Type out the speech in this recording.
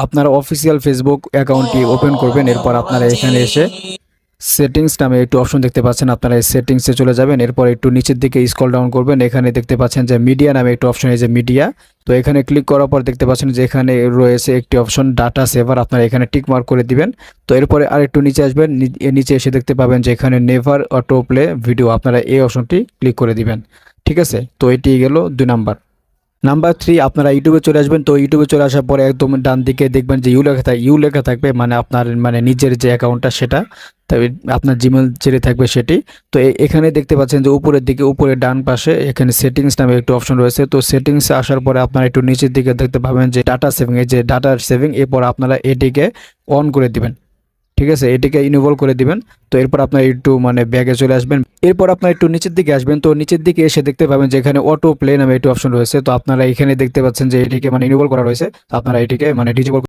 আপনারা official Facebook অ্যাকাউন্টটি open করবেন। এরপর আপনারা এখানে এসে সেটিংস নামে একটু অপশন দেখতে পাচ্ছেন, আপনারা এই সেটিংসে চলে যাবেন। এরপর একটু নিচের দিকে স্ক্রল ডাউন করবেন, এখানে দেখতে পাচ্ছেন যে মিডিয়া নামে একটু অপশন, এই যে মিডিয়া। তো এখানে ক্লিক করার পর দেখতে পাচ্ছেন যে এখানে রয়েছে একটি অপশন ডাটা সেভার, আপনারা এখানে টিক মার্ক করে দিবেন। তো এরপরে আর একটু নিচে আসবেন, নিচে এসে দেখতে পাবেন যে এখানে নেভার অটো প্লে ভিডিও, আপনারা এই অপশনটি ক্লিক করে দিবেন। ঠিক আছে, তো এটি গেল 2 নাম্বার। নাম্বার 3, আপনারা ইউটিউবে চলে আসবেন। তো ইউটিউবে চলে আসার পরে একদম ডান দিকে দেখবেন যে ইউ লেখা থাকবে, মানে আপনার নিজের যে অ্যাকাউন্টটা সেটা, তবে আপনার জিমেল যেটি থাকবে সেটি। তো এখানে দেখতে পাচ্ছেন যে উপরের দিকে, উপরে ডান পাশে এখানে সেটিংস নামে একটি অপশন রয়েছে। তো সেটিংসে আসার পরে আপনারা একটু নিচের দিকে দেখতে পাবেন যে ডাটা সেভিং, এই যে ডাটা সেভিং, এরপর আপনারা এটিকে অন করে দিবেন। ঠিক আছে, এটিকে ইনেবল করে দিবেন। তো এরপর আপনার একটু ব্যাগে চলে আসবেন। এরপর আপনার একটু নিচের দিকে আসবেন। তো নিচের দিকে এসে দেখতে পাবেন যে এখানে অটো প্লে নামে একটি অপশন রয়েছে। তো আপনারা এখানে দেখতে পাচ্ছেন যে এটিকে ইনেবল করা রয়েছে। তো আপনারা এটিকে ডিসেবল